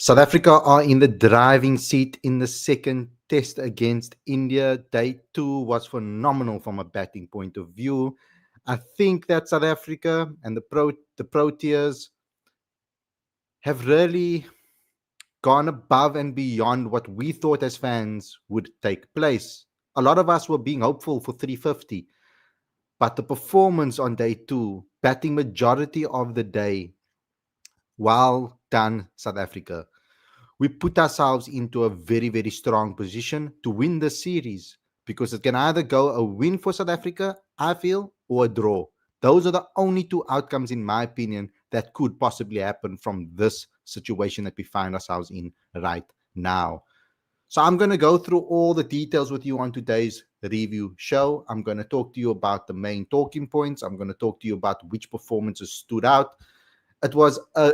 South Africa are in the driving seat in the second test against India. Day two was phenomenal from a batting point of view. I think that South Africa and the Proteas have really gone above and beyond what we thought as fans would take place. A lot of us were being hopeful for 350, but the performance on day two, batting majority of the day, well done, South Africa. We put ourselves into a very, very strong position to win the series because it can either go a win for South Africa, I feel, or a draw. Those are the only two outcomes, in my opinion, that could possibly happen from this situation that we find ourselves in right now. So I'm going to go through all the details with you on today's review show. I'm going to talk to you about the main talking points. I'm going to talk to you about which performances stood out. It was a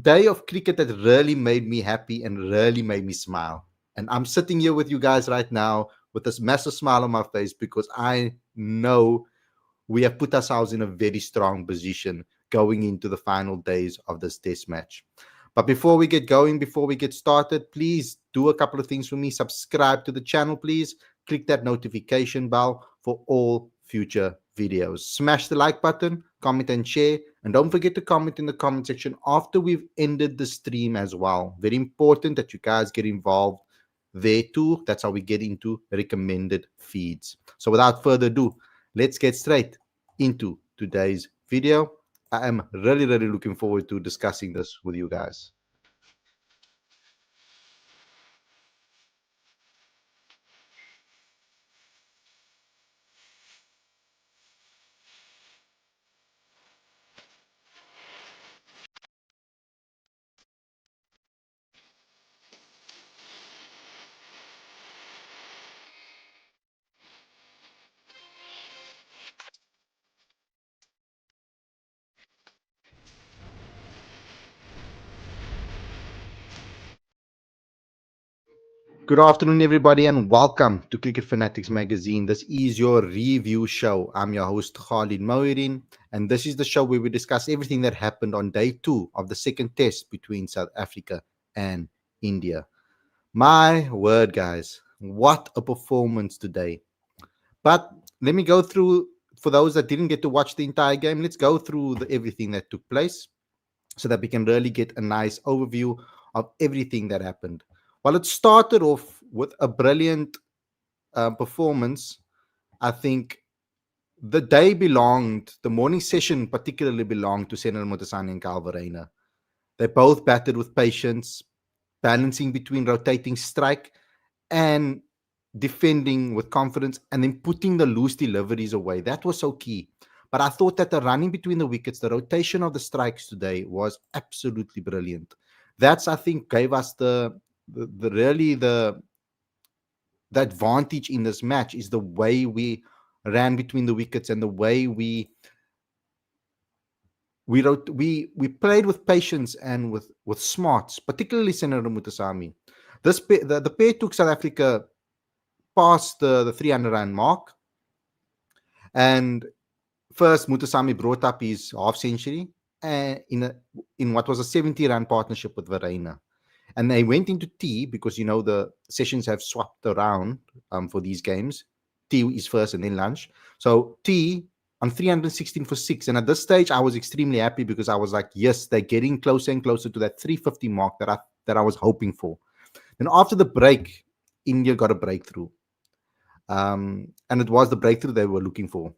day of cricket that really made me happy and really made me smile. And I'm sitting here with you guys right now with this massive smile on my face because I know we have put ourselves in a very strong position going into the final days of this test match. But before we get going, before we get started, please do a couple of things for me. Subscribe to the channel, please. Click that notification bell for all future videos. Smash the like button, comment and share. And don't forget to comment in the comment section after we've ended the stream as well. Very important that you guys get involved there too. That's how we get into recommended feeds. So without further ado, let's get straight into today's video. I am really, really looking forward to discussing this with you guys. Good afternoon, everybody, and welcome to Cricket Fanatics Magazine. This is your review show. I'm your host, Khalid Mohirin, and this is the show where we discuss everything that happened on day two of the second test between South Africa and India. My word, guys, what a performance today. But let me go through, for those that didn't get to watch the entire game, let's go through everything that took place so that we can really get a nice overview of everything that happened. Well, it started off with a brilliant performance. I think the morning session particularly belonged to Senuran Muthusamy and Calvarena. They both batted with patience, balancing between rotating strike and defending with confidence and then putting the loose deliveries away. That was so key. But I thought that the running between the wickets, the rotation of the strikes today was absolutely brilliant. That's, I think, gave us the advantage in this match is the way we ran between the wickets and the way we played with patience and with smarts, particularly Senuran Muthusamy. The pair took South Africa past the 300 run mark, and first Muthusamy brought up his half century in what was a 70-run partnership with Verreynne. And they went into tea because, the sessions have swapped around for these games. Tea is first and then lunch. So tea on 316 for six. And at this stage, I was extremely happy because I was like, yes, they're getting closer and closer to that 350 mark that I was hoping for. And after the break, India got a breakthrough. And it was the breakthrough they were looking for.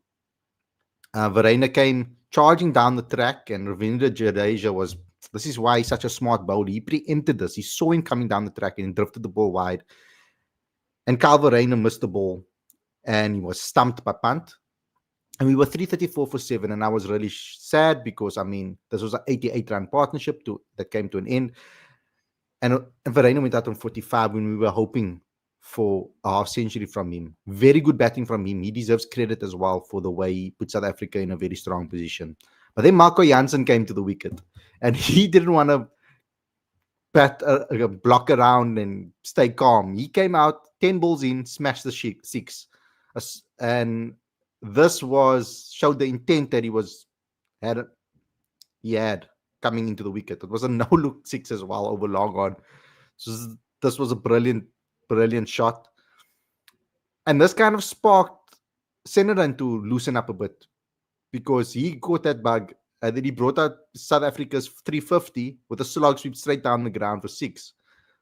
Verreynne came charging down the track, and Ravindra Jadeja was. This is why he's such a smart bowler. He preempted this. He saw him coming down the track and drifted the ball wide. And Calvarena missed the ball, and he was stumped by punt. And we were 334 for 7, and I was really sad because, this was an 88-run partnership that came to an end. And Verreynne went out on 45 when we were hoping for a half century from him. Very good batting from him. He deserves credit as well for the way he put South Africa in a very strong position. But then Marco Jansen came to the wicket, and he didn't want to block around and stay calm. He came out, 10 balls in, smashed the six. And this showed the intent that he had. coming into the wicket. It was a no-look six as well over long on. So this was a brilliant shot. And this kind of sparked Senuran to loosen up a bit because he caught that bug and then he brought out South Africa's 350 with a slog sweep straight down the ground for six.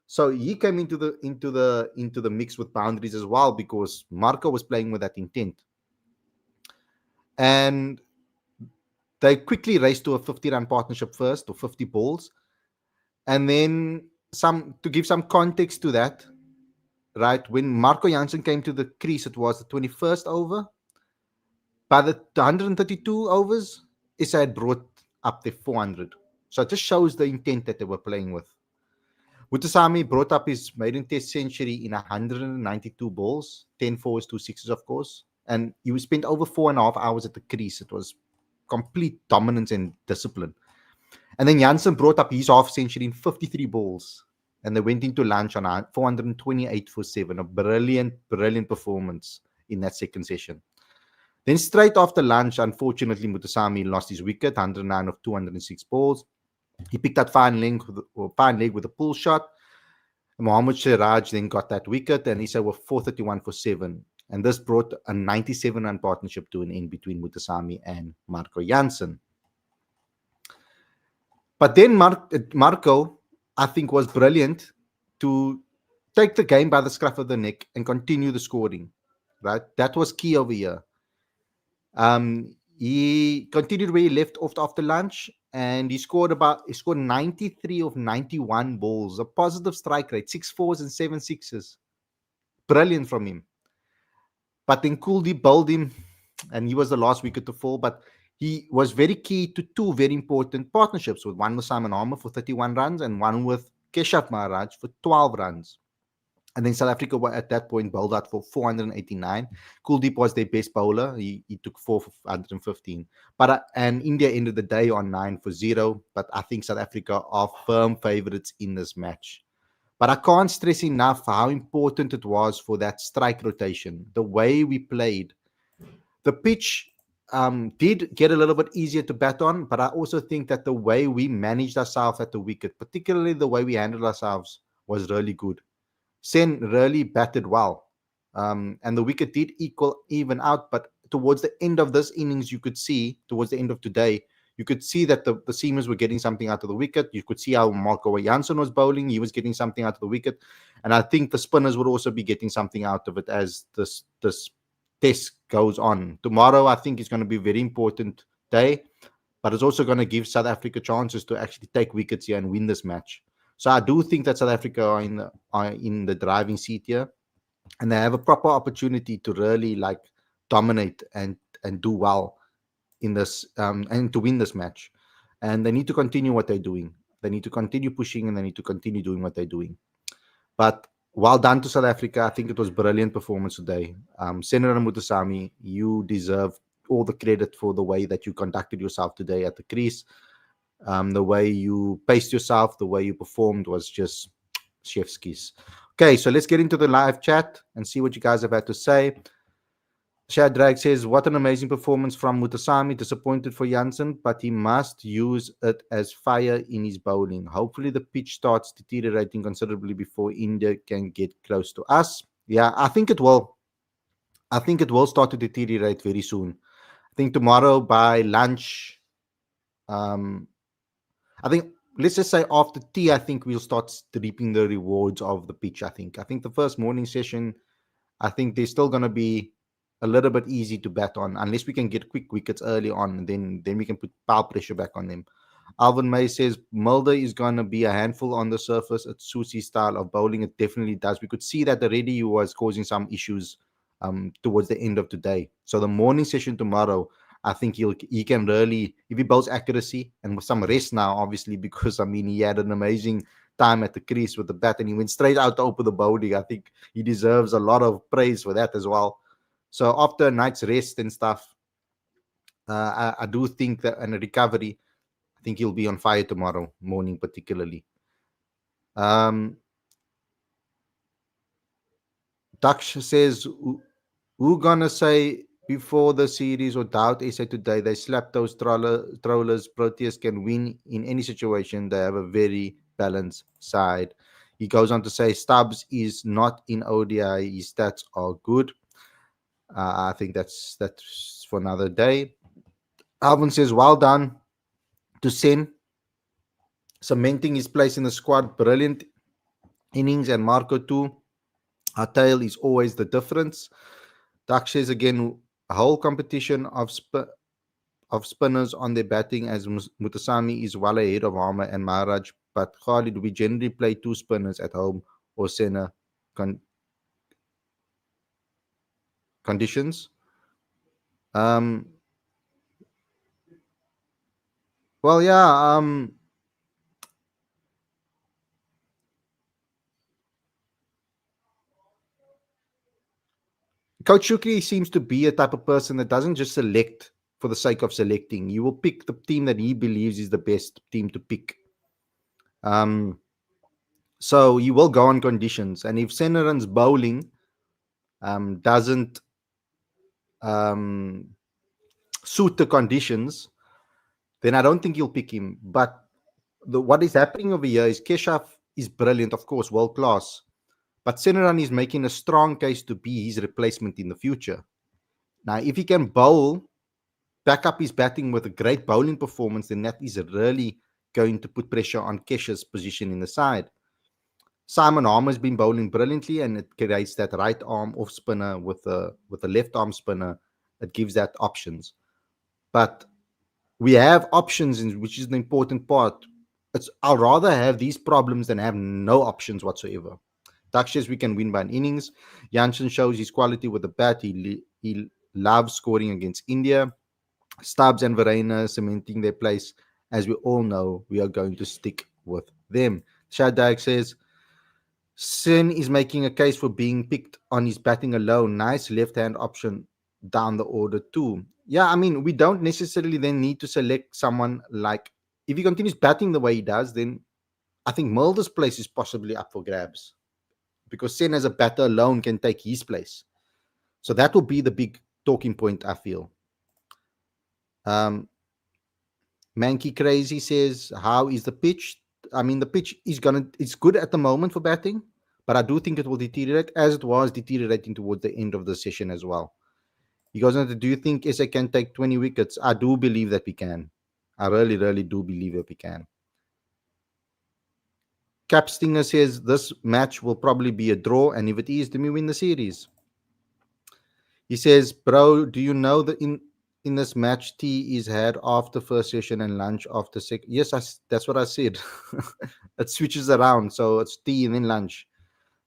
So he came into the mix with boundaries as well because Marco was playing with that intent. And they quickly raced to a 50-run partnership first, or 50 balls. And then some to give some context to that, right? When Marco Jansen came to the crease, it was the 21st over. By the 132 overs, Issa had brought up the 400. So it just shows the intent that they were playing with. Muthusamy brought up his maiden test century in 192 balls, 10 fours, 2 sixes, of course. And he spent over 4.5 hours at the crease. It was complete dominance and discipline. And then Jansen brought up his half century in 53 balls. And they went into lunch on 428 for 7. A brilliant performance in that second session. Then straight after lunch, unfortunately, Muthusamy lost his wicket, 109 of 206 balls. He picked that fine leg with a pull shot. Mohammad Siraj then got that wicket, and Issa were 431 for 7. And this brought a 97-run partnership to an end between Muthusamy and Marco Jansen. But then Marco, I think, was brilliant to take the game by the scruff of the neck and continue the scoring. Right, that was key over here. He continued where he left off after lunch, and he scored 93 of 91 balls, a positive strike rate, 6 fours and 7 sixes. Brilliant from him. But then Kuldeep bowled him, and he was the last wicket to fall. But he was very key to two very important partnerships, with one with Simon Harmer for 31 runs and one with Keshav Maharaj for 12 runs. And then South Africa were at that point bowled out for 489. Kuldeep was their best bowler. He took 4 for 115. And India ended the day on 9 for 0. But I think South Africa are firm favourites in this match. But I can't stress enough how important it was for that strike rotation. The way we played. The pitch did get a little bit easier to bat on. But I also think that the way we managed ourselves at the wicket, particularly the way we handled ourselves, was really good. Sen really batted well. And the wicket did even out. But towards the end of this innings, you could see, towards the end of today, you could see that the seamers were getting something out of the wicket. You could see how Marco Jansen was bowling. He was getting something out of the wicket. And I think the spinners would also be getting something out of it as this test goes on. Tomorrow, I think, is going to be a very important day. But it's also going to give South Africa chances to actually take wickets here and win this match. So I do think that South Africa are in the driving seat here, and they have a proper opportunity to really dominate and do well in this and to win this match. And they need to continue what they're doing. They need to continue pushing, and they need to continue doing what they're doing. But well done to South Africa. I think it was brilliant performance today. Senuran Muthusamy, you deserve all the credit for the way that you conducted yourself today at the crease. The way you paced yourself, the way you performed was just chef's kiss. Okay, so let's get into the live chat and see what you guys have had to say. Shadrag says, what an amazing performance from Muthusamy. Disappointed for Jansen, but he must use it as fire in his bowling. Hopefully the pitch starts deteriorating considerably before India can get close to us. Yeah, I think it will. I think it will start to deteriorate very soon. I think tomorrow by lunch, I think, let's just say after tea, I think we'll start reaping the rewards of the pitch. I think the first morning session, I think they're still going to be a little bit easy to bat on, unless we can get quick wickets early on. Then we can put power pressure back on them. Alvin May says, Mulder is going to be a handful on the surface. It suits his style of bowling. It definitely does. We could see that already he was causing some issues towards the end of today. So the morning session tomorrow, I think he can really, if he bowls accuracy and with some rest now, obviously, because, he had an amazing time at the crease with the bat and he went straight out to open the bowling. I think he deserves a lot of praise for that as well. So after a night's rest and stuff, I do think that in a recovery, I think he'll be on fire tomorrow morning, particularly. Daksh says, who gonna say before the series or doubt SA today. They slap those trollers. Proteas can win in any situation. They have a very balanced side. He goes on to say Stubbs is not in ODI. His stats are good. I think that's for another day. Alvin says, well done to Sen, cementing his place in the squad. Brilliant innings. And Marco too. Our tail is always the difference. Dak says again, a whole competition of spinners on their batting, as Muthusamy is well ahead of Harmer and Maharaj. But Khalid, we generally play two spinners at home or center conditions. Um, well, yeah. Coach Shuki seems to be a type of person that doesn't just select for the sake of selecting. He will pick the team that he believes is the best team to pick. So he will go on conditions. And if Senuran's bowling doesn't suit the conditions, then I don't think he'll pick him. But what is happening over here is Keshav is brilliant, of course, world class. But Senuran is making a strong case to be his replacement in the future. Now, if he can bowl, back up his batting with a great bowling performance, then that is really going to put pressure on Kesha's position in the side. Simon Harmer's been bowling brilliantly, and it creates that right arm off spinner with a left arm spinner. It gives that options. But we have options, which is the important part. I'd rather have these problems than have no options whatsoever. Daksha, we can win by an innings. Janssen shows his quality with the bat. He loves scoring against India. Stubbs and Verena cementing their place. As we all know, we are going to stick with them. Shadak says, Sin is making a case for being picked on his batting alone. Nice left-hand option down the order too. Yeah, I mean, we don't necessarily then need to select someone like, if he continues batting the way he does, then I think Mulder's place is possibly up for grabs, because Sen as a batter alone can take his place. So that will be the big talking point, I feel. Mankey Crazy says, how is the pitch? I mean, the pitch it's good at the moment for batting, but I do think it will deteriorate, as it was deteriorating towards the end of the session as well. He goes on to, do you think SA can take 20 wickets? I do believe that we can. I really, really do believe that we can. Cap Stinger says this match will probably be a draw, and if it is, then we win the series. He says, bro, do you know that in this match, tea is had after first session and lunch after second? Yes, that's what I said. It switches around. So it's tea and then lunch,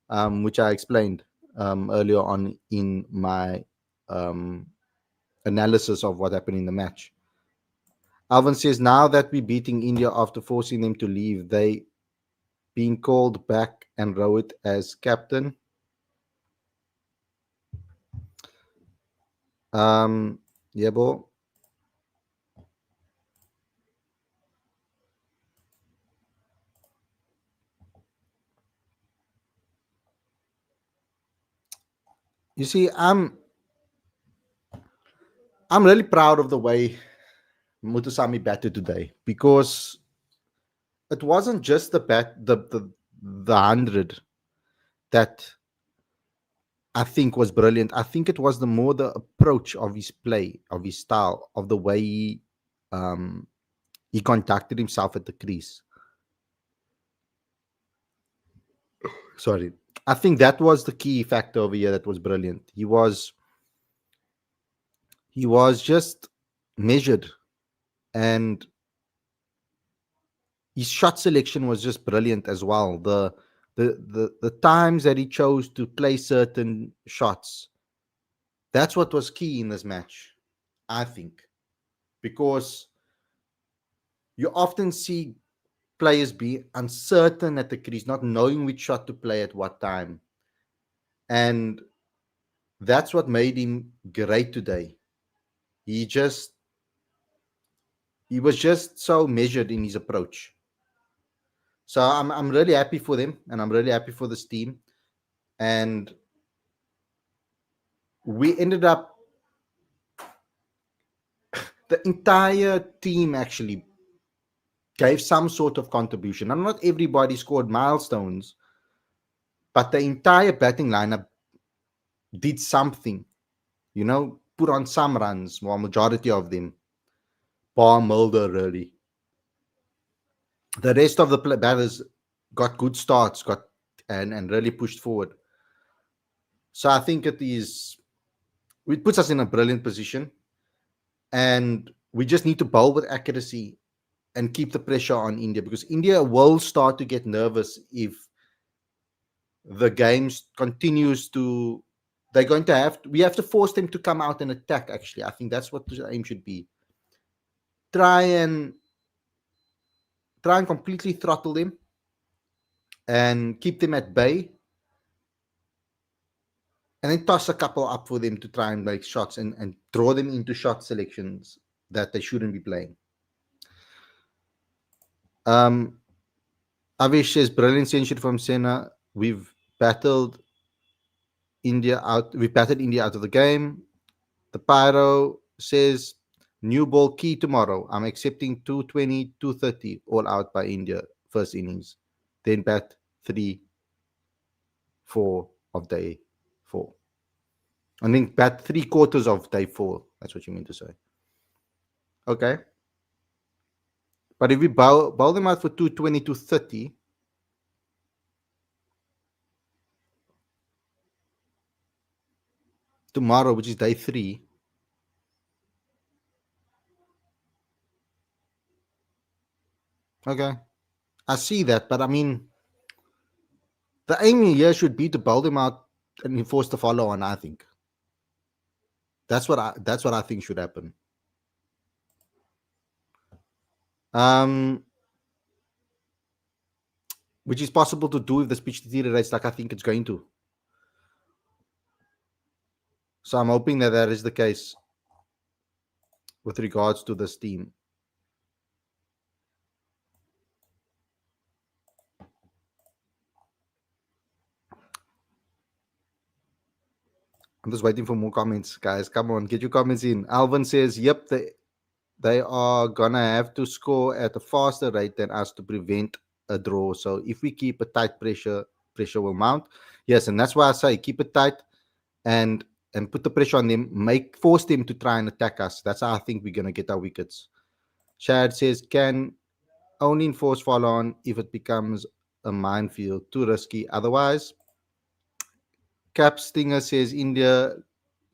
which I explained earlier on in my analysis of what happened in the match. Alvin says, now that we're beating India after forcing them to leave, they being called back and Rohit as captain. Yeah, bro. You see, I'm really proud of the way Muthusamy batted today, because it wasn't just the 100 that I think was brilliant. I think it was the approach of his play, of his style, of the way he conducted himself at the crease. Sorry, I think that was the key factor over here. That was brilliant. He was just measured, and his shot selection was just brilliant as well. The times that he chose to play certain shots, that's what was key in this match, I think, because you often see players be uncertain at the crease, not knowing which shot to play at what time, and that's what made him great today. He was just so measured in his approach. So I'm really happy for them, and I'm really happy for this team. And we ended up the entire team actually gave some sort of contribution. And not everybody scored milestones, but the entire batting lineup did something, put on some runs, well, majority of them, bar Mulder, really. The rest of the batters got good starts, and really pushed forward. So I think it puts us in a brilliant position, and we just need to bowl with accuracy and keep the pressure on India, because India will start to get nervous if the game continues to. They're going to we have to force them to come out and attack. Actually, I think that's what the aim should be. Try and completely throttle them and keep them at bay, and then toss a couple up for them to try and make shots, and draw them into shot selections that they shouldn't be playing. Avish says, brilliant century from Sena. We've battled India out. We battered India out of the game. The Pyro says, new ball key tomorrow. I'm accepting 220, 230 all out by India first innings. Then bat 3, 4 of day 4. And then bat 3/4 of day 4. That's what you mean to say. Okay. But if we bowl them out for 220, 230, tomorrow, which is day 3, okay, I see that, but I mean, the aim here should be to bowl them out and enforce the follow on. I think that's what I think should happen. Which is possible to do if the pitch deteriorates like I think it's going to. So I'm hoping that is the case with regards to this team. I'm just waiting for more comments, guys. Come on, get your comments in. Alvin says, yep, they are going to have to score at a faster rate than us to prevent a draw. So if we keep a tight pressure will mount. Yes, and that's why I say keep it tight and put the pressure on them, force them to try and attack us. That's how I think we're going to get our wickets. Shad says, can only enforce follow on if it becomes a minefield. Too risky. Otherwise, Cap Stinger says, India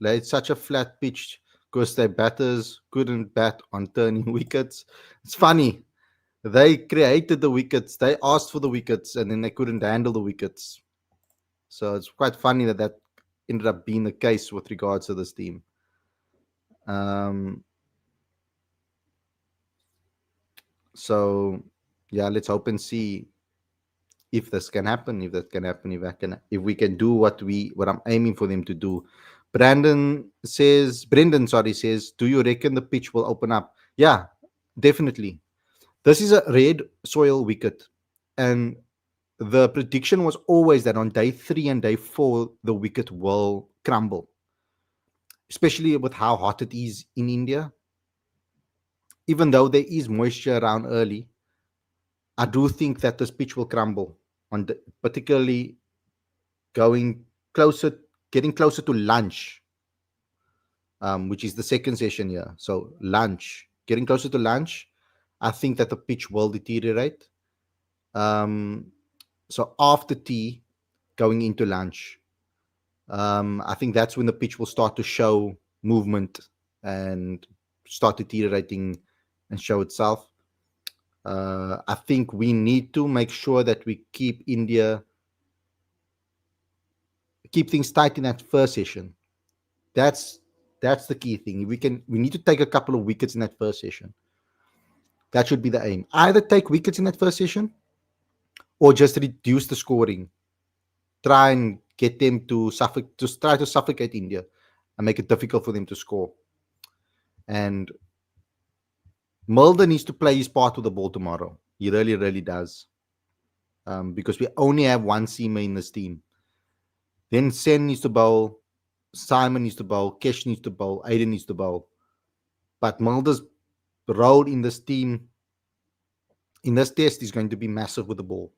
laid such a flat pitch because their batters couldn't bat on turning wickets. It's funny. They created the wickets. They asked for the wickets, and then they couldn't handle the wickets. So it's quite funny that ended up being the case with regards to this team. So, yeah, let's hope and see if this can happen, if we can do what I'm aiming for them to do. Brendan says, do you reckon the pitch will open up? Yeah, definitely. This is a red soil wicket, and the prediction was always that on day 3 and day 4, the wicket will crumble, especially with how hot it is in India. Even though there is moisture around early, I do think that this pitch will crumble, particularly getting closer to lunch, which is the second session here. So getting closer to lunch, I think that the pitch will deteriorate. So after tea, going into lunch, I think that's when the pitch will start to show movement and start deteriorating and show itself. I think we need to make sure that we keep things tight in that first session. That's the key thing. We need to take a couple of wickets in that first session. That should be the aim. Either take wickets in that first session or just reduce the scoring. Try and get them to try to suffocate India and make it difficult for them to score. And Mulder needs to play his part with the ball tomorrow. He really, really does. Because we only have one seamer in this team. Then Sen needs to bowl. Simon needs to bowl. Kesh needs to bowl. Aiden needs to bowl. But Mulder's role in this team, in this test, is going to be massive with the ball.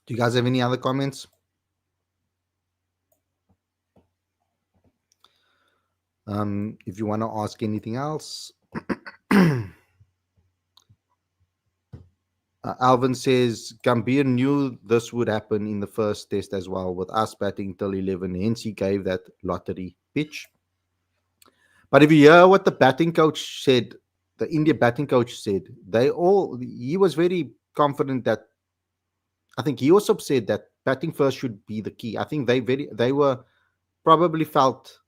Do you guys have any other comments? If you want to ask anything else, Alvin says Gambir knew this would happen in the first test as well, with us batting till 11. Hence, he gave that lottery pitch. But if you hear what the batting coach said, the India batting coach said, he was very confident that, I think he also said that batting first should be the key. I think they were probably felt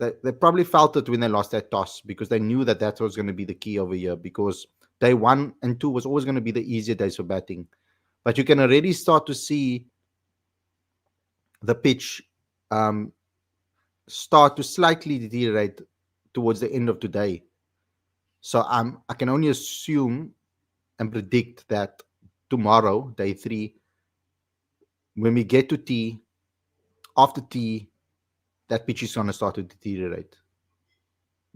they probably felt it when they lost that toss, because they knew that that was going to be the key over here, because day 1 and 2 was always going to be the easier days for batting. But you can already start to see the pitch start to slightly deteriorate towards the end of today. So I can only assume and predict that tomorrow, day 3, when we get to tea, after tea, that pitch is going to start to deteriorate.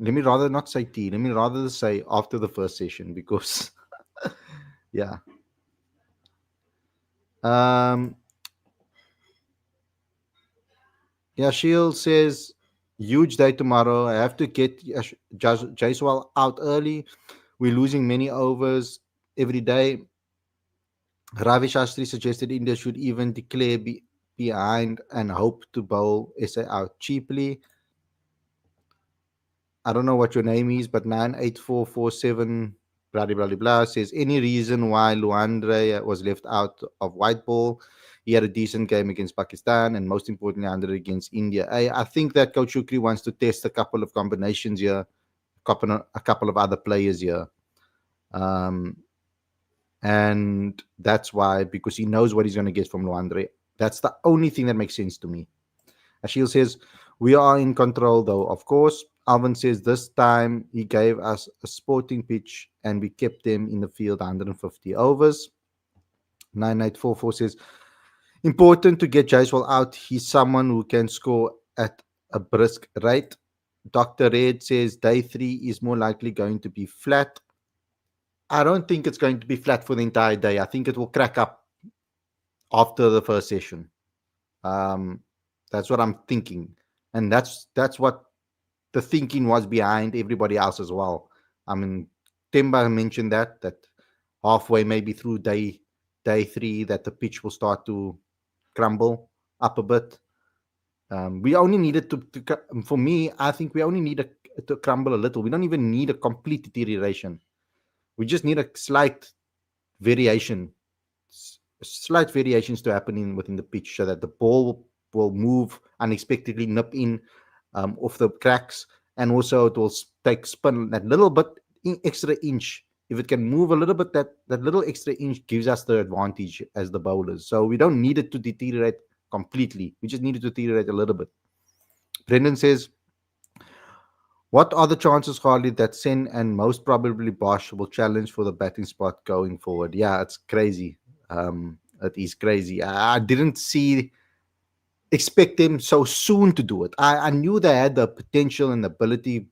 Let me rather not say tea. Let me rather say after the first session, because, yeah. Yashil says, huge day tomorrow. I have to get Jaiswal out early. We're losing many overs every day. Ravi Shastri suggested India should even declare behind and hope to bowl SA out cheaply. I don't know what your name is, but 98447 blah blah blah blah says, any reason why Luandre was left out of white ball? He had a decent game against Pakistan, and most importantly, 100 against India. I think that Coach Shukri wants to test a couple of combinations here, a couple of other players here. And that's why, because he knows what he's going to get from Luandre. That's the only thing that makes sense to me. Ashil says, we are in control though, of course. Alvin says, this time he gave us a sporting pitch and we kept them in the field 150 overs. 9844 says, important to get Jaiswal out. He's someone who can score at a brisk rate. Dr. Red says, day 3 is more likely going to be flat. I don't think it's going to be flat for the entire day. I think it will crack up after the first session. That's what I'm thinking. And that's what the thinking was behind everybody else as well. I mean, Temba mentioned that halfway, maybe through day 3, that the pitch will start to crumble up a bit. We only needed to, for me, I think we only need to crumble a little. We don't even need a complete deterioration. We just need a slight variations to happen within the pitch, so that the ball will move unexpectedly, nip in off the cracks, and also it will take spin that little bit extra inch. If it can move a little bit, that little extra inch gives us the advantage as the bowlers. So we don't need it to deteriorate completely. We just need it to deteriorate a little bit. Brendan says, what are the chances, Harley, that Sen and most probably Bosch will challenge for the batting spot going forward? Yeah, it's crazy. It is crazy. I didn't expect them so soon to do it. I knew they had the potential and the ability.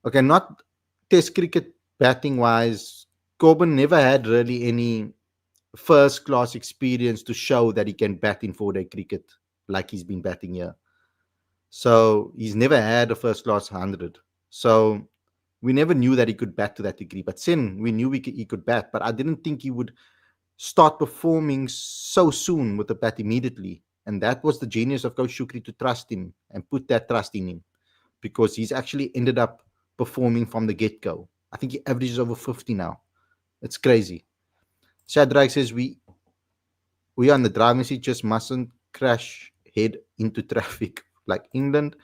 Okay, not test cricket batting wise. Corbin never had really any first class experience to show that he can bat in 4-day cricket like he's been batting here. So he's never had a first class 100. So we never knew that he could bat to that degree. But Sen, we knew he could bat, but I didn't think he would start performing so soon with the bat immediately. And that was the genius of Coach Shukri, to trust him and put that trust in him, because he's actually ended up performing from the get-go. I think he averages over 50 now. It's crazy. Shadrach says, we on the driving seat just mustn't crash head into traffic like England.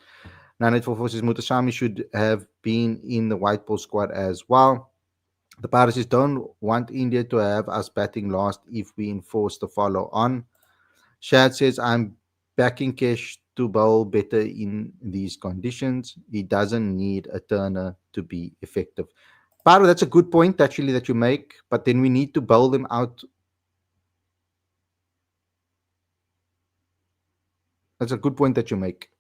9844 says, Muthusamy should have been in the white ball squad as well. The Pirates don't want India to have us batting last if we enforce the follow on. Shad says, I'm backing Kesh to bowl better in these conditions. He doesn't need a turner to be effective. Paro, that's a good point actually that you make, but then we need to bowl them out. That's a good point that you make.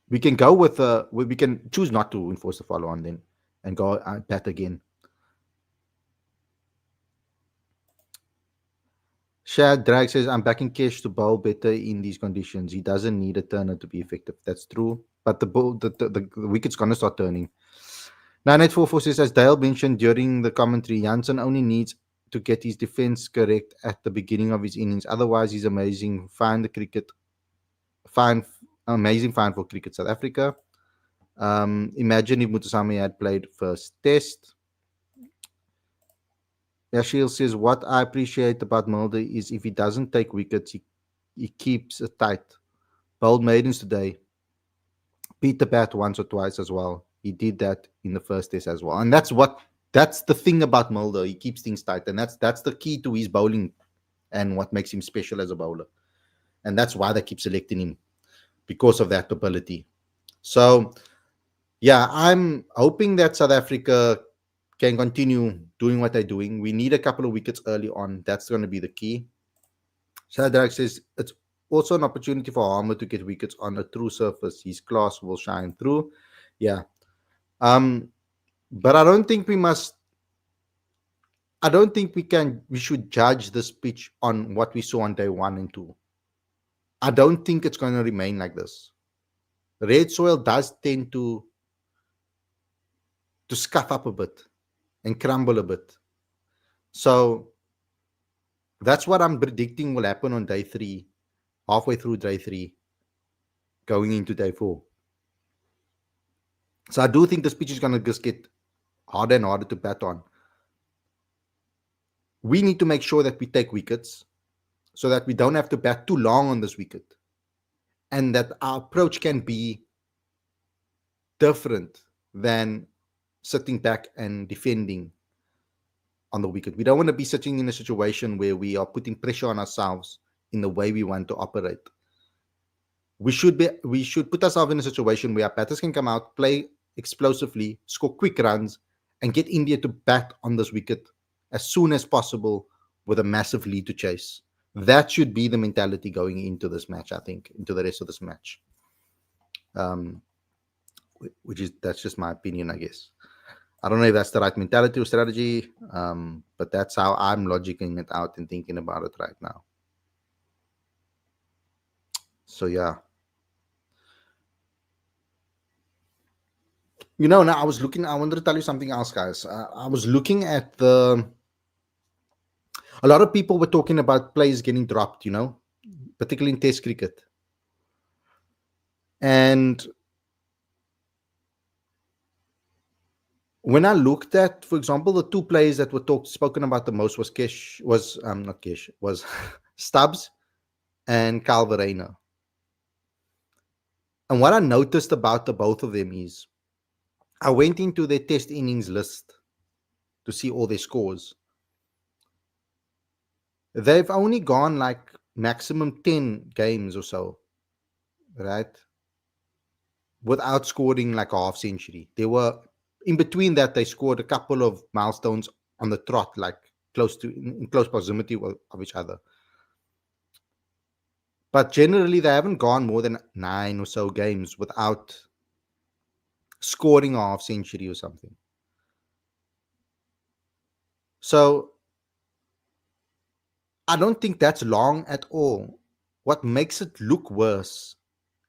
We can go with we can choose not to enforce the follow on then and go bat again. Shad Drag says, I'm backing Cash to bowl better in these conditions. He doesn't need a turner to be effective. That's true. But the ball, the wicket's going to start turning. 9844 says, as Dale mentioned during the commentary, Janssen only needs to get his defense correct at the beginning of his innings. Otherwise, he's amazing. Find the cricket. Fine. Amazing find for cricket South Africa. Imagine if Muthusamy had played first test. Yashil says, what I appreciate about Mulder is if he doesn't take wickets, he keeps it tight. Bold maidens today. Beat the bat once or twice as well. He did that in the first test as well. And that's the thing about Mulder. He keeps things tight. And that's the key to his bowling and what makes him special as a bowler. And that's why they keep selecting him, because of that ability. So, yeah, I'm hoping that South Africa can continue doing what they're doing. We need a couple of wickets early on. That's going to be the key. Shadrach says it's also an opportunity for Harmer to get wickets on a true surface. His class will shine through. Yeah. But I don't think we must. I don't think we should judge this pitch on what we saw on day 1 and 2. I don't think it's going to remain like this. Red soil does tend to scuff up a bit and crumble a bit. So that's what I'm predicting will happen on day 3, halfway through day 3, going into day 4. So I do think this pitch is going to just get harder and harder to bat on. We need to make sure that we take wickets so that we don't have to bat too long on this wicket, and that our approach can be different than sitting back and defending on the wicket. We don't want to be sitting in a situation where we are putting pressure on ourselves in the way we want to operate. We should put ourselves in a situation where our batters can come out, play explosively, score quick runs, and get India to bat on this wicket as soon as possible with a massive lead to chase. That should be the mentality going into this match, I think, into the rest of this match. That's just my opinion, I guess. I don't know if that's the right mentality or strategy, but that's how I'm logicking it out and thinking about it right now. So, yeah. Now I wanted to tell you something else, guys. I was looking at a lot of people were talking about players getting dropped, particularly in Test cricket. And when I looked at, for example, the 2 players that were spoken about the most was Stubbs and Kyle Verreynne. And what I noticed about the both of them is, I went into their test innings list to see all their scores. They've only gone like maximum 10 games or so, right, without scoring like a half century. They were in between that. They scored a couple of milestones on the trot, like in close proximity of each other. But generally, they haven't gone more than 9 or so games without scoring a half century or something. So I don't think that's long at all. What makes it look worse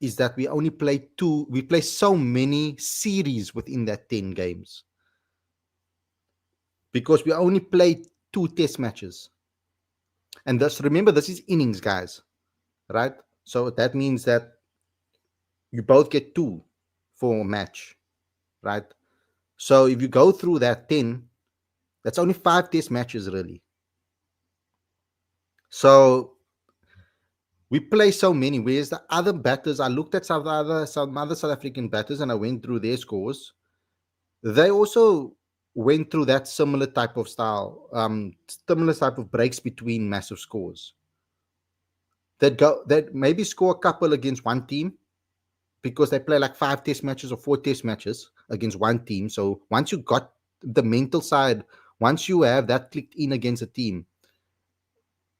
is that we play so many series within that 10 games. Because we only play 2 test matches. And remember, this is innings, guys, right? So that means that you both get 2 for a match, right? So if you go through that 10, that's only 5 test matches, really. So we play so many. Whereas the other batters, I looked at some other South African batters and I went through their scores. They also went through that similar type of style, similar type of breaks between massive scores. That maybe score a couple against one team because they play like 5 test matches or 4 test matches against one team. So once you got the mental side, once you have that clicked in against a team,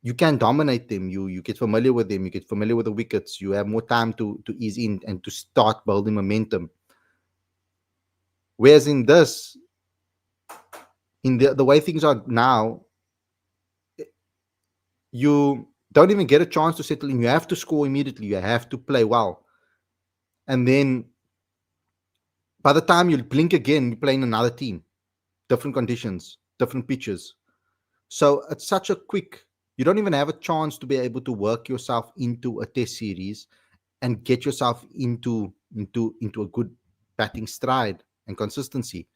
you can dominate them. You get familiar with them. You get familiar with the wickets. You have more time to ease in and to start building momentum. Whereas in this, in the way things are now, you don't even get a chance to settle in. You have to score immediately. You have to play well. And then by the time you blink again, you're playing another team, different conditions, different pitches. So it's such a quick, you don't even have a chance to be able to work yourself into a test series and get yourself into a good batting stride and consistency.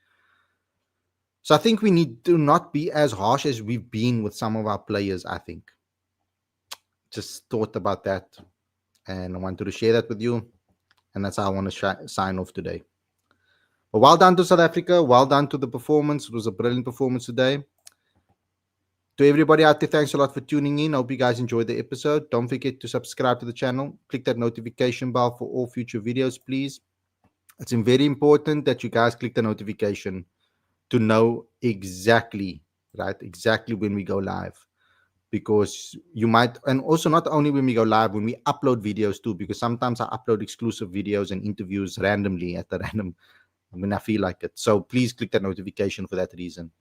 So I think we need to not be as harsh as we've been with some of our players, I think. Just thought about that and I wanted to share that with you. And that's how I want to sign off today. But well done to South Africa. Well done to the performance. It was a brilliant performance today. To everybody out there, thanks a lot for tuning in. I hope you guys enjoyed the episode. Don't forget to subscribe to the channel. Click that notification bell for all future videos, please. It's very important that you guys click the notification to know exactly, right? Exactly when we go live. Because you might, and also not only when we go live, when we upload videos too, because sometimes I upload exclusive videos and interviews randomly at the random when I feel like it. So please click that notification for that reason.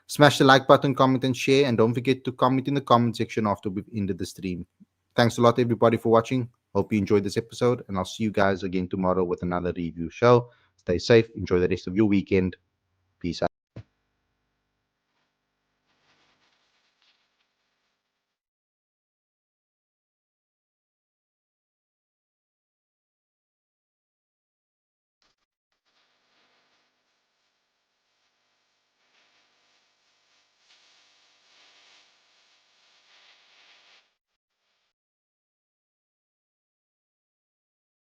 Smash the like button, comment, and share. And don't forget to comment in the comment section after we've ended the stream. Thanks a lot, everybody, for watching. Hope you enjoyed this episode. And I'll see you guys again tomorrow with another review show. Stay safe. Enjoy the rest of your weekend. Peace out.